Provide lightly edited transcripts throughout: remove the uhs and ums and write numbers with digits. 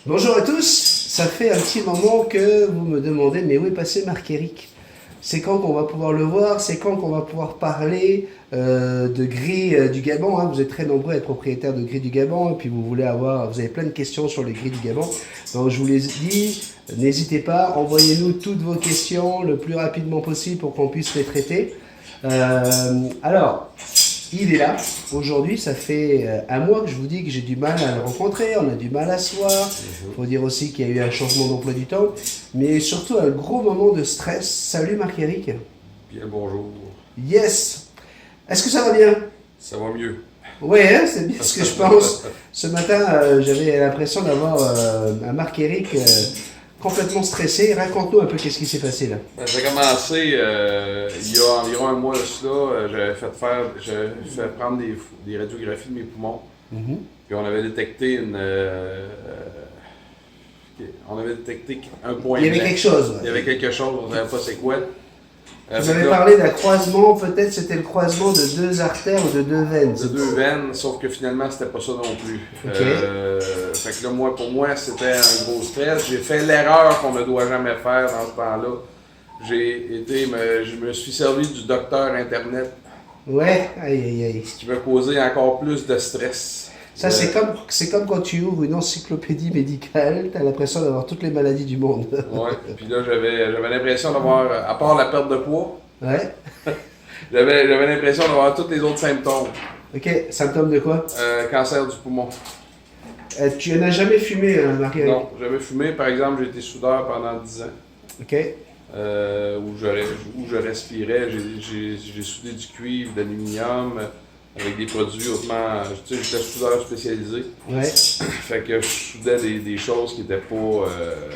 Bonjour à tous, ça fait un petit moment que vous me demandez, mais où est passé Marc-Éric? C'est quand qu'on va pouvoir le voir? C'est quand qu'on va pouvoir parler de Gris du Gabon, hein? Vous êtes très nombreux à être propriétaires de Gris du Gabon, et puis vous avez plein de questions sur le Gris du Gabon. Donc je vous l'ai dit, n'hésitez pas, envoyez-nous toutes vos questions le plus rapidement possible pour qu'on puisse les traiter. Alors, il est là. Aujourd'hui, ça fait un mois que je vous dis que j'ai du mal à le rencontrer, on a du mal à se voir. Il faut dire aussi qu'il y a eu un changement d'emploi du temps, mais surtout un gros moment de stress. Salut Marc-Éric. Bien, bonjour. Yes. Est-ce que ça va bien? Ça va mieux. Oui, hein, c'est bien ce que je pense. Ce matin, j'avais l'impression d'avoir un Marc-Éric complètement stressé. Raconte-nous un peu qu'est-ce qui s'est passé là. J'ai commencé il y a environ un mois de cela. J'avais fait prendre des radiographies de mes poumons. Mhm. Puis on avait détecté un point Il y avait blanc. quelque chose. Il y avait quelque chose, on ne savait pas c'est quoi. Vous Fait que avez là, parlé d'un croisement, peut-être c'était le croisement de deux artères ou de deux veines. de deux veines, sauf que finalement, c'était pas ça non plus. Ok. Fait que là, pour moi, c'était un gros stress. J'ai fait l'erreur qu'on ne doit jamais faire dans ce temps-là. Je me suis servi du docteur Internet, Ouais, aïe aïe aïe. ce qui m'a causé encore plus de stress. Ça, c'est comme quand tu ouvres une encyclopédie médicale, t'as l'impression d'avoir toutes les maladies du monde. Ouais. Puis là, j'avais l'impression d'avoir, à part la perte de poids, Ouais. j'avais l'impression d'avoir tous les autres symptômes. Ok, symptômes de quoi? Cancer du poumon. Tu n'as jamais fumé, Marie? Non, j'avais fumé, par exemple, j'ai été soudeur pendant 10 ans. Ok. Où je respirais. J'ai soudé du cuivre, de l'aluminium, avec des produits hautement. Tu sais, j'étais soudeur spécialisé. Ouais. Fait que je soudais des choses qui n'étaient pas.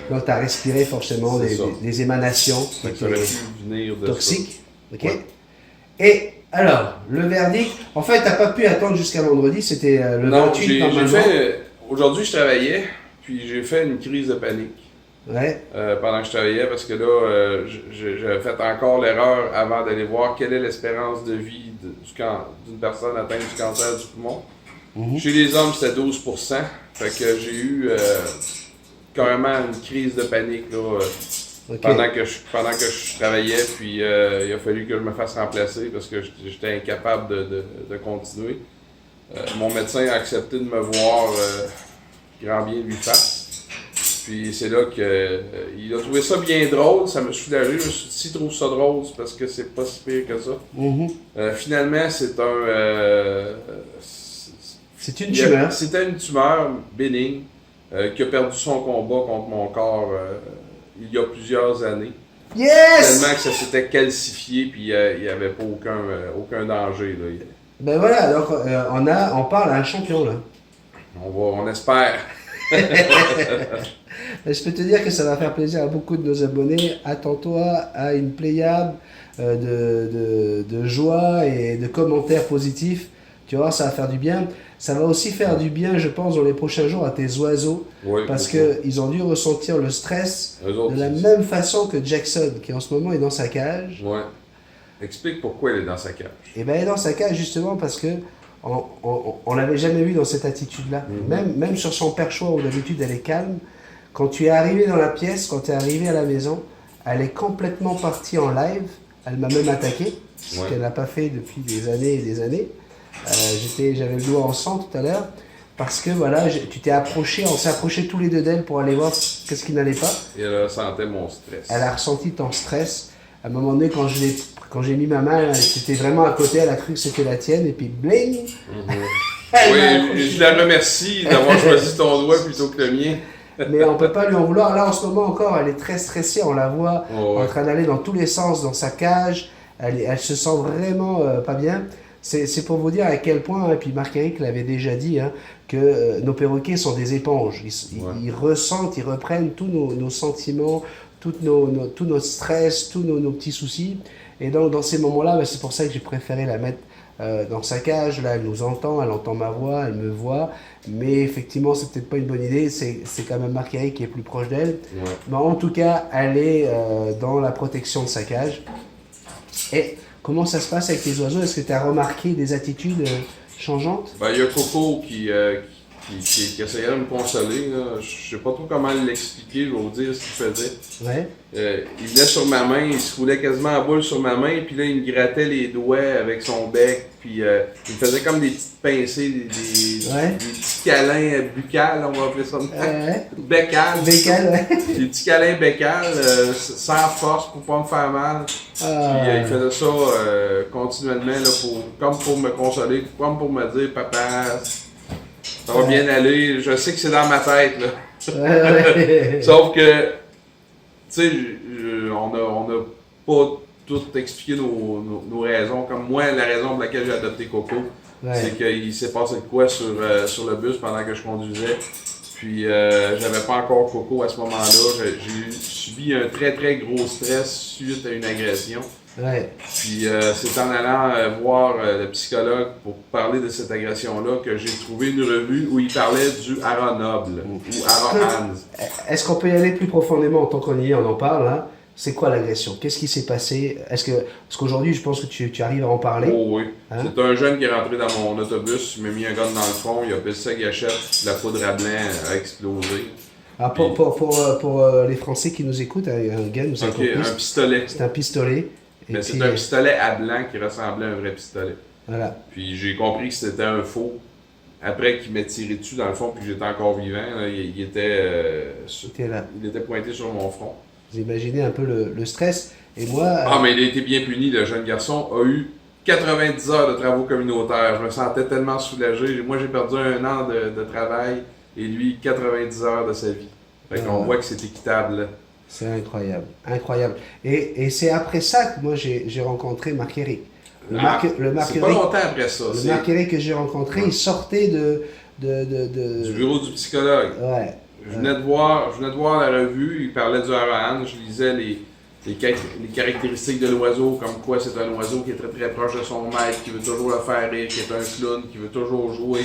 Donc, t'as respiré forcément C'est ça. des émanations qui Fait que ça aurait étaient pu venir de toxiques. Ok. Ouais. Et alors, le verdict, en fait, t'as pas pu attendre jusqu'à vendredi, c'était ça. le Non, 28 j'ai normalement. fait. Aujourd'hui, je travaillais, puis j'ai fait une crise de panique. Ouais. Pendant que je travaillais parce que là, j'avais fait encore l'erreur avant d'aller voir quelle est l'espérance de vie d'une personne atteinte du cancer du poumon. Mhm. Chez les hommes, c'était 12%. Fait que j'ai eu carrément une crise de panique là, Ok. pendant que je travaillais. Puis il a fallu que je me fasse remplacer parce que j'étais incapable de continuer. Mon médecin a accepté de me voir grand bien lui fasse. Puis c'est là qu'il a trouvé ça bien drôle, ça me soulagé. Je me suis dit, s'il trouve ça drôle, c'est parce que c'est pas si pire que ça. Mhm. Finalement, C'est une tumeur. c'était une tumeur bénigne qui a perdu son combat contre mon corps il y a plusieurs années. Yes! Tellement que ça s'était calcifié, puis il n'y avait pas aucun danger. Là. Ben voilà, donc on parle à un champion là. On espère. Je peux te dire que ça va faire plaisir à beaucoup de nos abonnés. Attends-toi à une pléiade de joie et de commentaires positifs. Tu vois, ça va faire du bien. Ça va aussi faire du bien, je pense, dans les prochains jours à tes oiseaux. Oui, Parce beaucoup. qu'ils ont dû ressentir le stress Eux autres, de la même façon que Jackson, qui en ce moment est dans sa cage. Ouais. Explique pourquoi elle est dans sa cage. Et bien, elle est dans sa cage justement parce que on l'avait jamais vu dans cette attitude-là. Mhm. Même sur son perchoir où d'habitude elle est calme, quand tu es arrivé dans la pièce, quand tu es arrivé à la maison, elle est complètement partie en live. Elle m'a même attaqué, ce Ouais. qu'elle n'a pas fait depuis des années et des années. J'avais le doigt en sang tout à l'heure parce que voilà, tu t'es approché, on s'est approchés tous les deux d'elle pour aller voir qu'est-ce qui n'allait pas. Et elle sentait mon stress. Elle a ressenti ton stress. À un moment donné, quand j'ai mis ma main, c'était vraiment à côté, elle a cru que c'était la tienne, et puis bling! Mhm. Elle m'a Oui, accroché. je la remercie d'avoir choisi ton doigt plutôt que le mien. Mais on peut pas lui en vouloir. Là, en ce moment encore, elle est très stressée. On la voit Oh, ouais. en train d'aller dans tous les sens dans sa cage. Elle se sent vraiment pas bien. C'est pour vous dire à quel point, et puis Marc-Éric l'avait déjà dit, hein, que nos perroquets sont des éponges. Ouais. Ils ressentent, ils reprennent tous nos sentiments, tous nos stress, tous nos petits soucis. Et donc, dans ces moments-là, c'est pour ça que j'ai préféré la mettre dans sa cage. Là, elle nous entend, elle entend ma voix, elle me voit. Mais effectivement, c'est peut-être pas une bonne idée. C'est quand même Marc-Éric qui est plus proche d'elle. Ouais. Mais en tout cas, elle est dans la protection de sa cage. Et comment ça se passe avec les oiseaux? Est-ce que tu as remarqué des attitudes changeantes? Ben, il y a Coco qui qui essayait de me consoler. Là. Je sais pas trop comment l'expliquer, je vais vous dire ce qu'il faisait. Ouais. Il venait sur ma main, il se roulait quasiment en boule sur ma main, puis là, il me grattait les doigts avec son bec, puis il me faisait comme des petites pincées, des petits câlins buccales, on va appeler ça. Bécales. Bécales, ouais. Des petits câlins bécales, sans force pour pas me faire mal. Puis il faisait ça continuellement, là, comme pour me consoler, comme pour me dire, papa, ça va bien aller, je sais que c'est dans ma tête, là. Sauf que, tu sais, on n'a pas tout expliqué nos raisons. Comme moi, la raison pour laquelle j'ai adopté Coco, c'est qu'il s'est passé de quoi sur le bus pendant que je conduisais. Puis, j'avais pas encore Coco à ce moment-là. J'ai subi un très très gros stress suite à une agression. Ouais. Puis c'est en allant voir le psychologue pour parler de cette agression-là que j'ai trouvé une revue où il parlait du hara noble ou hara hans. Est-ce qu'on peut y aller plus profondément tant qu'on y est, on en parle hein? C'est quoi l'agression? Qu'est-ce qui s'est passé? Parce qu'aujourd'hui, je pense que tu arrives à en parler. Oh oui. Hein? C'est un jeune qui est rentré dans mon autobus, il m'a mis un gun dans le front, il a pissé sa gâchette, la poudre à blanc a explosé. Alors pour les Français qui nous écoutent, un gun, vous avez compris, un pistolet. C'est un pistolet. Mais c'est un pistolet à blanc qui ressemblait à un vrai pistolet. Voilà. Puis j'ai compris que c'était un faux. Après qu'il m'ait tiré dessus, dans le fond, puis j'étais encore vivant, là, il était pointé sur mon front. Vous imaginez un peu le stress. Et moi... mais il a été bien puni, le jeune garçon a eu 90 heures de travaux communautaires. Je me sentais tellement soulagé. Moi, j'ai perdu 1 an de travail et lui, 90 heures de sa vie. Fait qu'on voit que c'est équitable. Là. C'est incroyable, incroyable. Et c'est après ça que moi j'ai rencontré Marc-Éric. C'est pas longtemps après ça. Le Marc-Éric que j'ai rencontré, il sortait du bureau du psychologue. Ouais. Je venais de voir la revue, il parlait du hara, je lisais les caractéristiques de l'oiseau, comme quoi c'est un oiseau qui est très très proche de son maître, qui veut toujours le faire rire, qui est un clown, qui veut toujours jouer,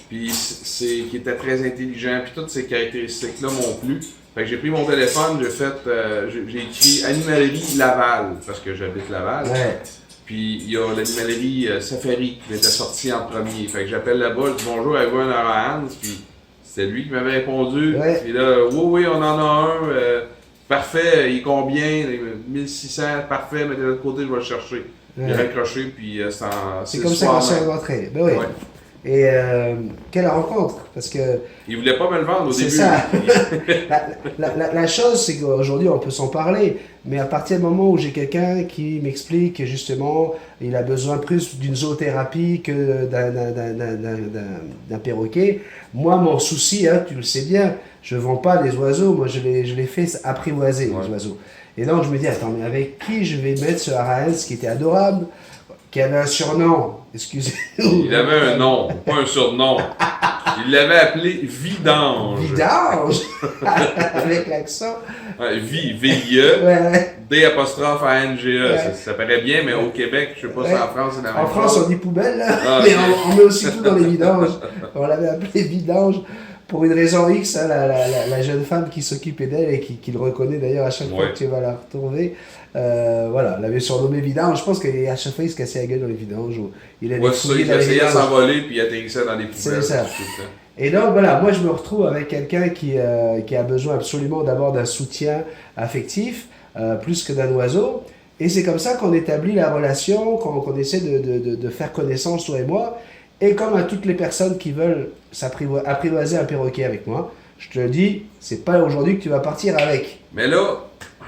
puis qui était très intelligent, puis toutes ces caractéristiques-là m'ont plu. Fait que j'ai pris mon téléphone, j'ai écrit Animalerie Laval, parce que j'habite Laval. Ouais. Puis il y a l'animalerie Safari qui m'était sortie en premier. Fait que j'appelle là-bas, je dis bonjour, avez-vous un hara hans? Puis c'était lui qui m'avait répondu. Ouais. Puis là, oui, on en a un. Parfait, il est combien? 1600, parfait, mais de l'autre côté, je vais le chercher. Il a raccroché, puis c'est comme ça qu'on s'est rencontrés. Ben oui. Ouais. Et quelle rencontre, parce que... Il voulait pas me le vendre au début. C'est ça. la chose, c'est qu'aujourd'hui, on peut s'en parler, mais à partir du moment où j'ai quelqu'un qui m'explique que justement, il a besoin plus d'une zoothérapie que d'un perroquet, moi, mon souci, hein, tu le sais bien, je ne vends pas des oiseaux, moi, je les fais apprivoiser, les oiseaux. Et donc, je me dis, attends, mais avec qui je vais mettre ce hara hans qui était adorable, qui avait un surnom, excusez-moi. Il avait un nom, pas un surnom. Il l'avait appelé Vidange. Vidange? Avec l'accent. V-I-E, ouais. D'-A-N-G-E. Ouais. Ça paraît bien, mais au Québec, je sais pas si en France c'est la même chose. En France, on dit poubelle, là, mais on met aussi tout dans les vidanges. On l'avait appelé Vidange. Pour une raison X, hein, la jeune femme qui s'occupait d'elle et qui le reconnaît d'ailleurs à chaque fois que tu vas la retrouver, voilà, elle avait surnommé Vidange. Je pense qu'à chaque fois il se cassait la gueule dans les vidanges. Il essayait de s'envoler puis il atterrissait dans les poubelles. C'est ça. Et donc voilà, moi je me retrouve avec quelqu'un qui a besoin absolument d'abord d'un soutien affectif, plus que d'un oiseau. Et c'est comme ça qu'on établit la relation, qu'on essaie de faire connaissance, toi et moi. Et comme à toutes les personnes qui veulent apprivoiser un perroquet avec moi, je te le dis, c'est pas aujourd'hui que tu vas partir avec. Mais là,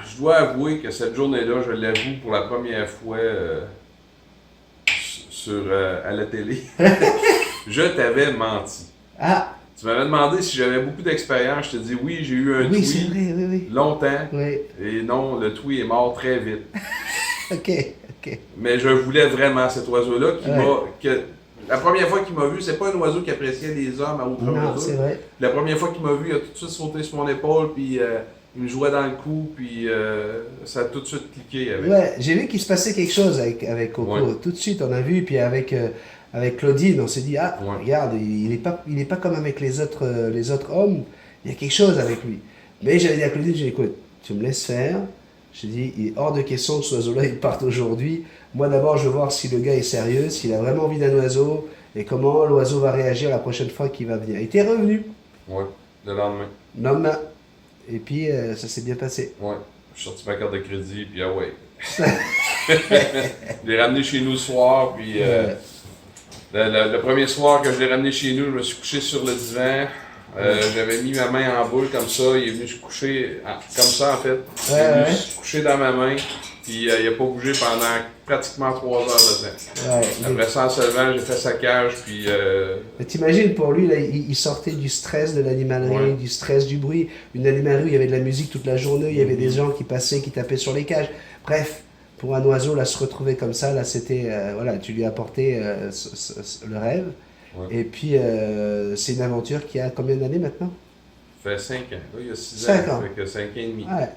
je dois avouer que cette journée-là, je l'avoue pour la première fois à la télé, je t'avais menti. Ah! Tu m'avais demandé si j'avais beaucoup d'expérience. Je te dis oui, j'ai eu un oui, tweet c'est vrai, oui. longtemps. Oui. Et non, le tweet est mort très vite. OK. Mais je voulais vraiment cet oiseau-là la première fois qu'il m'a vu, c'est pas un oiseau qui appréciait les hommes à outre mesure. Non, c'est vrai. La première fois qu'il m'a vu, il a tout de suite sauté sur mon épaule, puis il me jouait dans le cou, puis ça a tout de suite cliqué avec. Ouais, j'ai vu qu'il se passait quelque chose avec Coco. Ouais. Tout de suite, on a vu, puis avec Claudine, on s'est dit, regarde, il est pas comme avec les autres hommes, il y a quelque chose avec lui. Mais j'avais dit à Claudine, j'ai dit, écoute, tu me laisses faire. J'ai dit, il est hors de question que ce oiseau-là il parte aujourd'hui. Moi d'abord, je veux voir si le gars est sérieux, s'il a vraiment envie d'un oiseau. et comment l'oiseau va réagir la prochaine fois qu'il va venir. Et t'es revenu, Ouais, le lendemain. lendemain, et puis ça s'est bien passé. Ouais. J'ai sorti ma carte de crédit, puis ah ouais. Je l'ai ramené chez nous le soir, puis le premier soir que je l'ai ramené chez nous, je me suis couché sur le divan. J'avais mis ma main en boule comme ça, il est venu se coucher comme ça en fait. Il est venu se coucher dans ma main, puis il n'a pas bougé pendant pratiquement 3 heures de temps. Ouais, Après ça, en se levant, j'ai fait sa cage, puis mais t'imagines, pour lui, là, il sortait du stress de l'animalerie, Ouais. du stress du bruit. Une animalerie où il y avait de la musique toute la journée, il y avait des gens qui passaient, qui tapaient sur les cages. Bref, pour un oiseau, là, se retrouver comme ça, là, c'était, voilà, tu lui as apporté le rêve. Ouais. Et puis, c'est une aventure qui a combien d'années maintenant? ça fait 5 ans. Là, il y a 6 ans, 5 ans. ça fait que 5 ans et demi. Ouais.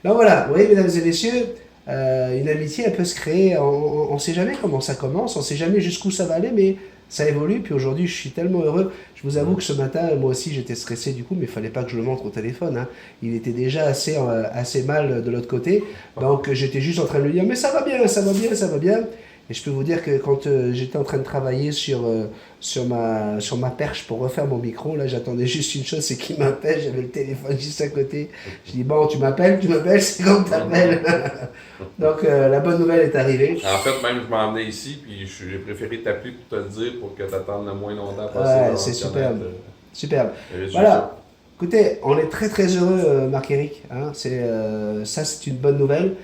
Donc voilà, vous voyez, mesdames et messieurs, une amitié, elle peut se créer, on ne sait jamais comment ça commence, on ne sait jamais jusqu'où ça va aller, mais ça évolue. Puis aujourd'hui, je suis tellement heureux. Je vous avoue que ce matin, moi aussi, j'étais stressé du coup, mais il fallait pas que je le montre au téléphone, hein. Il était déjà assez mal de l'autre côté. Donc j'étais juste en train de lui dire, mais ça va bien, ça va bien, ça va bien. Et je peux vous dire que quand j'étais en train de travailler sur ma perche pour refaire mon micro, là j'attendais juste une chose, c'est qu'il m'appelle, j'avais le téléphone juste à côté. Je dis, bon, tu m'appelles, c'est quand tu t'appelles. Donc la bonne nouvelle est arrivée. En fait, même je m'en venais ici, puis j'ai préféré t'appeler pour te le dire pour que tu attendes le moins longtemps Ouais, possible. c'est avant de superbe. connaître, Superbe. le résultat. Voilà. Écoutez, on est très très heureux, Marc-Éric, hein. Ça, c'est une bonne nouvelle.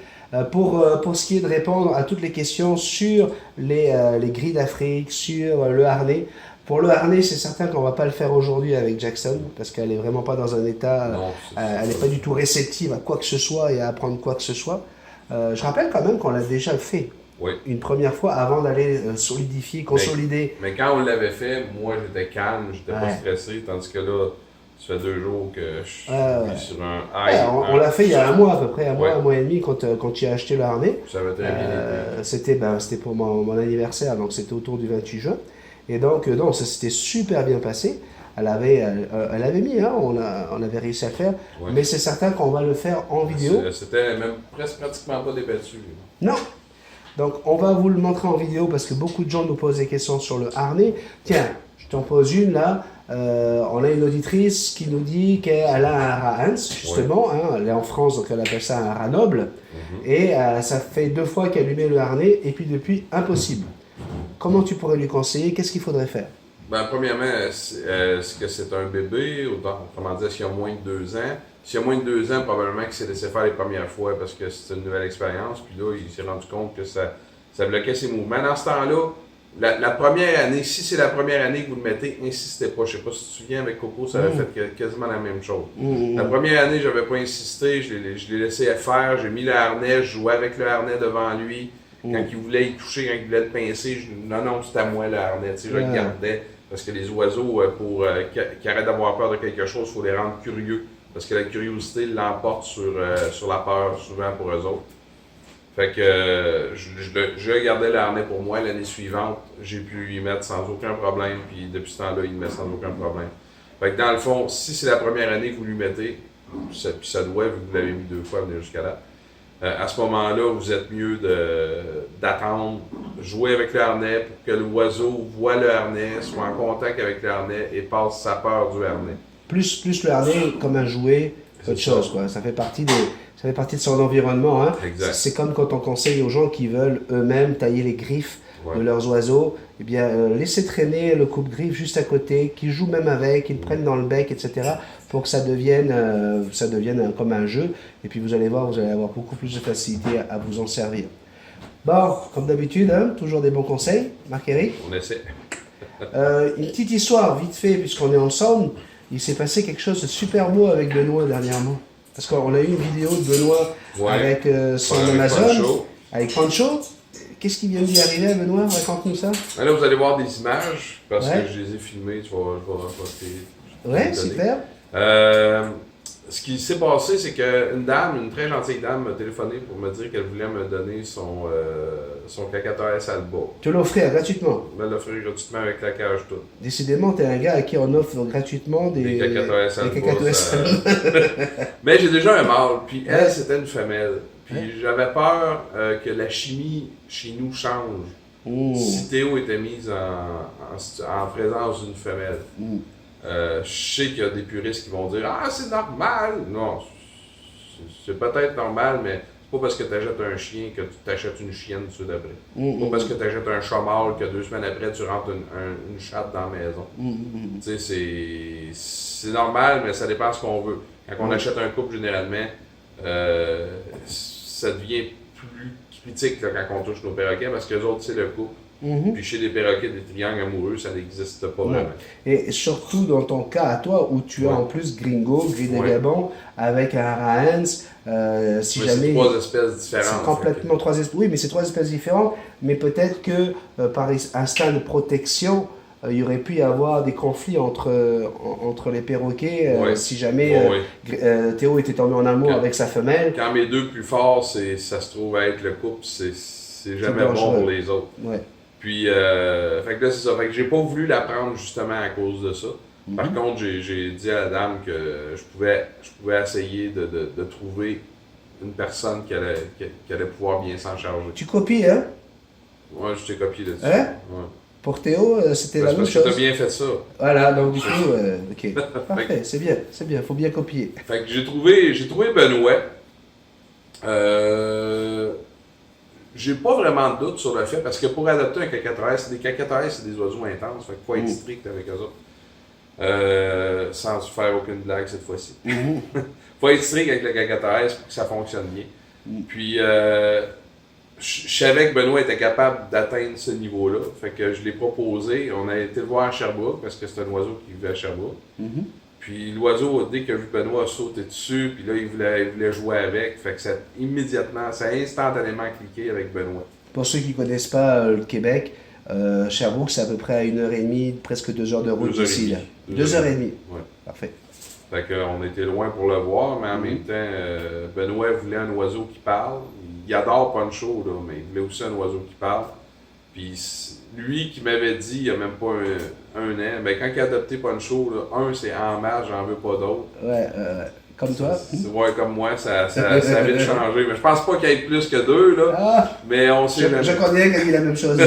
Pour ce qui est de répondre à toutes les questions sur les grilles d'Afrique, sur le harnais. Pour le harnais, c'est certain qu'on ne va pas le faire aujourd'hui avec Jackson, parce qu'elle n'est vraiment pas dans un état, Non, elle n'est pas du tout réceptive à quoi que ce soit et à apprendre quoi que ce soit. Je rappelle quand même qu'on l'a déjà fait Oui. une première fois avant d'aller solidifier, consolider. Mais quand on l'avait fait, moi j'étais calme, j'étais pas Ouais. stressé, tandis que là, ça fait 2 jours que je suis Ouais. sur un Ouais, high. on l'a fait il y a un mois à peu près, Ouais. un mois et demi, quand tu as acheté le harnais. Ça avait très bien été. C'était pour mon anniversaire, donc c'était autour du 28 juin. Et donc, non, ça s'était super bien passé. Elle avait mis, hein, on avait réussi à le faire. Ouais. Mais c'est certain qu'on va le faire en vidéo. C'était même pratiquement pas débattu. Non. Donc, on va vous le montrer en vidéo parce que beaucoup de gens nous posent des questions sur le harnais. Tiens, je t'en pose une là. On a une auditrice qui nous dit qu'elle a un rat Hans, justement. Ouais. Hein, elle est en France, donc elle appelle ça un rat noble. Mhm. Et ça fait 2 fois qu'elle lui met le harnais, et puis depuis, impossible. Comment tu pourrais lui conseiller? Qu'est-ce qu'il faudrait faire? Ben, premièrement, est-ce que c'est un bébé, autrement dire, s'il y a moins de 2 ans? S'il y a moins de 2 ans, probablement qu'il s'est laissé faire les premières fois parce que c'est une nouvelle expérience. Puis là, il s'est rendu compte que ça bloquait ses mouvements. Dans ce temps-là, la première année, si c'est la première année que vous le mettez, insistez pas. Je sais pas si tu te souviens, avec Coco, ça avait fait quasiment la même chose. La première année, j'avais pas insisté, je l'ai laissé faire, j'ai mis le harnais, je jouais avec le harnais devant lui. Quand il voulait y toucher, quand il voulait le pincer, non, c'est à moi le harnais, tu sais, je le gardais. Parce que les oiseaux, pour qu'ils arrêtent d'avoir peur de quelque chose, il faut les rendre curieux. Parce que la curiosité l'emporte sur la peur, souvent pour eux autres. Fait que je gardais le harnais pour moi. L'année suivante, j'ai pu lui mettre sans aucun problème. Puis depuis ce temps-là, il me met sans aucun problème. Fait que dans le fond, si c'est la première année que vous lui mettez, puis ça doit, vu que vous l'avez mis 2 fois, venir jusqu'à là. À ce moment-là, vous êtes mieux d'attendre, jouer avec le harnais pour que l'oiseau voit le harnais, soit en contact avec le harnais et passe sa peur du harnais. Plus le harnais comme un jouet, autre chose, quoi. Ça fait partie de son environnement, hein. Exact. C'est comme quand on conseille aux gens qui veulent eux-mêmes tailler les griffes Ouais. de leurs oiseaux, eh bien, laissez traîner le coupe-griffe juste à côté, qu'ils jouent même avec, qu'ils le prennent dans le bec, etc., pour que ça devienne comme un jeu. Et puis vous allez voir, vous allez avoir beaucoup plus de facilité à vous en servir. Bon, comme d'habitude, hein, toujours des bons conseils, Marc-Éric. On essaie. Une petite histoire, vite fait, puisqu'on est ensemble. Il s'est passé quelque chose de super beau avec Benoît dernièrement. Parce qu'on a eu une vidéo de Benoît avec son Avec Amazon, Pancho. avec Pancho. Qu'est-ce qui vient d'y arriver à Benoît? Raconte-nous ça. Là, vous allez voir des images, parce Ouais. que je les ai filmées, je vais rapporter. Ouais, super. Ce qui s'est passé, c'est qu'une dame, une très gentille dame, m'a téléphoné pour me dire qu'elle voulait me donner son cacatoès Alba. Tu l'offrir gratuitement. Elle m'a l'offrir gratuitement avec la cage toute. Décidément, t'es un gars à qui on offre gratuitement des cacatoès Alba. cacatoès ça- Alba. Mais j'ai déjà un mâle, puis elle, Ouais. c'était une femelle. Puis Ouais. j'avais peur que la chimie chez nous change. Si Théo était mis en présence d'une femelle, je sais qu'il y a des puristes qui vont dire « Ah, c'est normal! » Non, c'est peut-être normal, mais c'est pas parce que tu achètes un chien que tu t'achètes une chienne tout d'après. Pas parce que tu achètes un chat mâle que 2 semaines après, tu rentres une chatte dans la maison. Tu sais, c'est normal, mais ça dépend de ce qu'on veut. Quand on achète un couple, généralement, ça devient plus critique là, quand on touche nos perroquets, parce que les autres, c'est le couple. Puis chez les perroquets, des triangles amoureux, ça n'existe pas vraiment. Et surtout dans ton cas à toi, où tu as en plus Gringo, Gris de Gabon, avec un Rahans, si jamais... C'est 3 espèces différentes. C'est complètement 3 espèces. Oui, mais c'est 3 espèces différentes, mais peut-être que par instinct de protection, il y aurait pu y avoir des conflits entre les perroquets si jamais Théo était tombé en amour avec sa femelle. Quand mes deux plus forts, ça se trouve à être le couple, c'est jamais bon pour les autres. Puis, fait que là, c'est ça. Fait que j'ai pas voulu la prendre justement à cause de ça. Par contre, j'ai dit à la dame que je pouvais essayer de trouver une personne qui allait pouvoir bien s'en charger. Tu copies, hein? Ouais, je t'ai copié là-dessus. Hein? Ouais. Pour Théo, c'était la même chose. Parce que t'as bien fait ça. Voilà, donc du coup, ok. Parfait, c'est bien, faut bien copier. Fait que j'ai trouvé Benoît. J'ai pas vraiment de doute sur le fait, parce que pour adopter un cacatoès, c'est des oiseaux intenses, fait qu'il faut être strict avec eux autres. Sans faire aucune blague cette fois-ci. Faut être strict avec le cacatoès pour que ça fonctionne bien. Puis, je savais que Benoît était capable d'atteindre ce niveau-là, fait que je l'ai proposé. On a été le voir à Sherbrooke, parce que c'est un oiseau qui vivait à Sherbrooke. Puis l'oiseau, dès qu'il a vu Benoît, a sauté dessus, puis là, il voulait jouer avec. Fait que ça a instantanément cliqué avec Benoît. Pour ceux qui ne connaissent pas le Québec, Sherbrooke, c'est à peu près à 1h30, presque 2 heures de route d'ici. 2h30. Ouais. Parfait. Fait qu'on était loin pour le voir, mais en même temps, Benoît voulait un oiseau qui parle. Il adore Poncho, là, mais il voulait aussi un oiseau qui parle. Puis lui qui m'avait dit, il n'y a même pas un an, ben quand il a adopté Poncho, là, c'est en masse, j'en veux pas d'autres. Ouais, comme toi. Ouais, comme moi, ça a vite changé. Mais je pense pas qu'il y ait plus que 2, là. Mais on sait je connais qui a dit la même chose.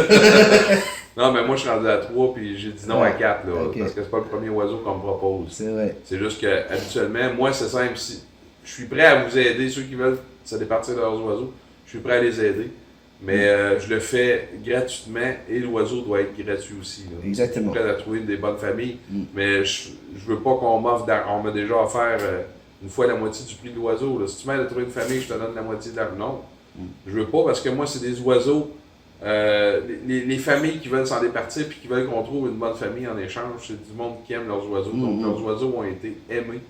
Non, mais moi, je suis rendu à 3, puis j'ai dit non à 4, là, parce que c'est pas le premier oiseau qu'on me propose. C'est vrai. C'est juste que, habituellement, moi, c'est simple. Je suis prêt à vous aider, ceux qui veulent se départir de leurs oiseaux. Je suis prêt à les aider. Mais je le fais gratuitement et l'oiseau doit être gratuit aussi. Là. Exactement. Je suis prêt à trouver des bonnes familles, mais je veux pas qu'on m'offre. On m'a déjà offert une fois la moitié du prix de l'oiseau. Si tu m'aides à trouver une famille, je te donne la moitié de la. Non. Je veux pas parce que moi, c'est des oiseaux. Les familles qui veulent s'en départir puis qui veulent qu'on trouve une bonne famille en échange, c'est du monde qui aime leurs oiseaux. Donc leurs oiseaux ont été aimés.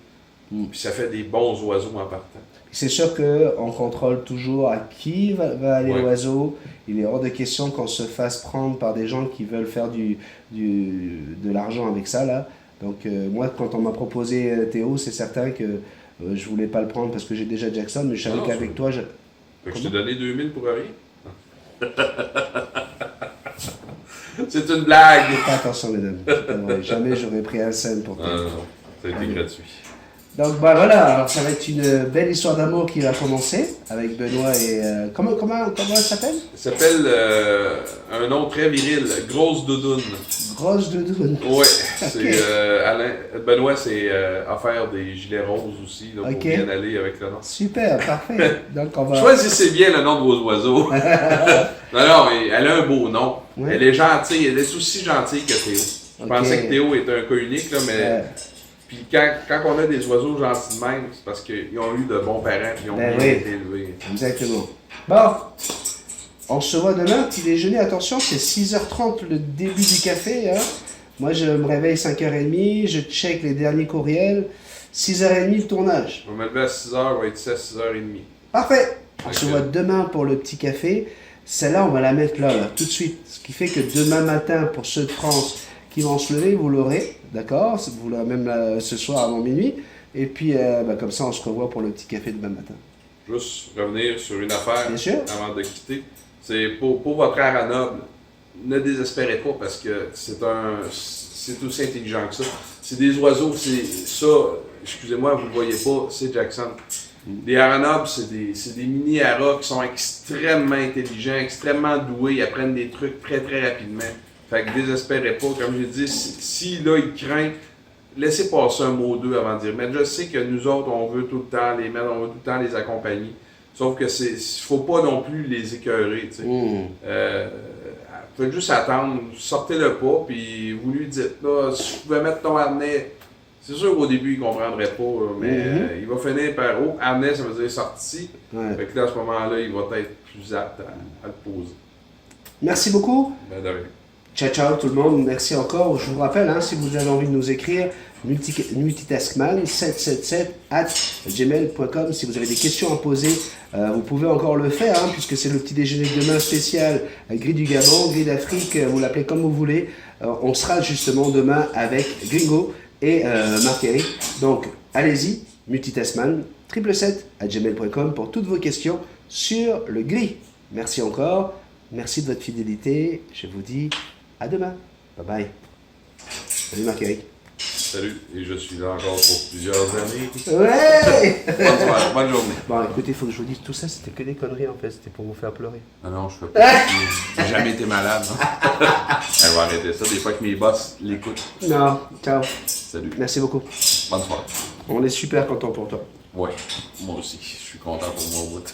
Puis ça fait des bons oiseaux en partant. C'est sûr qu'on contrôle toujours à qui va aller l'oiseau. Il est hors de question qu'on se fasse prendre par des gens qui veulent faire de l'argent avec ça. Là. Donc moi, quand on m'a proposé Théo, c'est certain que je voulais pas le prendre parce que j'ai déjà Jackson, mais je savais qu'avec toi... je t'ai donné 2000 pour rien. C'est une blague! Attention, mesdames. Jamais j'aurais pris un cent pour toi. Non, ça a été gratuit. Donc voilà, alors ça va être une belle histoire d'amour qui va commencer avec Benoît et... Comment elle s'appelle? Elle s'appelle un nom très viril, Grosse Doudoune. Grosse Doudoune. Oui, c'est Benoît s'est offert des gilets roses aussi là, pour bien aller avec le nom. Super, parfait. Donc on va... Choisissez bien le nom de vos oiseaux. non, elle a un beau nom. Oui. Elle est gentille, elle est aussi gentille que Théo. Je pensais que Théo était un cas unique, là, mais... Puis quand on a des oiseaux gentils de même, c'est parce qu'ils ont eu de bons parents et ils ont bien été élevés. Exactement. Bon, on se voit demain, petit déjeuner. Attention, c'est 6h30 le début du café. Hein. Moi, je me réveille 5h30, je check les derniers courriels. 6h30 le tournage. On va me lever à 6h, on va être 6h30. Parfait. On se voit demain pour le petit café. Celle-là, on va la mettre là, tout de suite. Ce qui fait que demain matin, pour ceux de France qui vont se lever, vous l'aurez, d'accord? Vous l'aurez même ce soir avant minuit. Et puis, comme ça, on se revoit pour le petit café demain matin. Juste revenir sur une affaire avant de quitter. C'est pour votre air à noble, ne désespérez pas parce que c'est aussi intelligent que ça. C'est des oiseaux, c'est ça, excusez-moi, vous ne le voyez pas, c'est Jackson. Les Aranobs, c'est des mini-haras qui sont extrêmement intelligents, extrêmement doués, ils apprennent des trucs très très rapidement. Fait que désespérez pas, comme je dis, si là ils craignent, laissez passer un mot ou deux avant de dire. Mais je sais que nous autres, on veut tout le temps les mettre, on veut tout le temps les accompagner. Sauf que faut pas non plus les écœurer, tu sais. Faites juste attendre, sortez-le pas, puis vous lui dites, là, si je pouvais mettre ton harnais, c'est sûr qu'au début, il ne comprendrait pas, mais il va finir par, oh, harnais, ça veut dire sorti. Fait que là, à ce moment-là, il va être plus apte à le poser. Merci beaucoup. Ben, de rien. Ciao, ciao tout le monde. Merci encore. Je vous rappelle, si vous avez envie de nous écrire, multitaskman777@gmail.com. Si vous avez des questions à poser, vous pouvez encore le faire, puisque c'est le petit déjeuner de demain spécial Gris du Gabon, Gris d'Afrique, vous l'appelez comme vous voulez. On sera justement demain avec Gringo et Marc-Éric. Donc, allez-y, multitaskman777@gmail.com pour toutes vos questions sur le gris. Merci encore. Merci de votre fidélité. Je vous dis à demain. Bye bye. Salut Marc-Éric. Salut, et je suis là encore pour plusieurs années. Ouais. Bonne soirée, bonne journée. Bon, écoutez, il faut que je vous dise, tout ça, c'était que des conneries en fait. C'était pour vous faire pleurer. Ah non, je fais pas. J'ai jamais été malade. Elle va arrêter ça. Des fois que mes boss l'écoutent. Non, ciao. Salut. Merci beaucoup. Bonne soirée. On est super contents pour toi. Ouais, moi aussi. Je suis content pour moi au bout.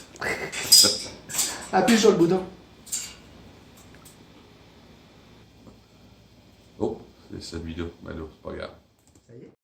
Appuie sur le bouton. Oh, c'est celui-là. Mais là, c'est pas grave.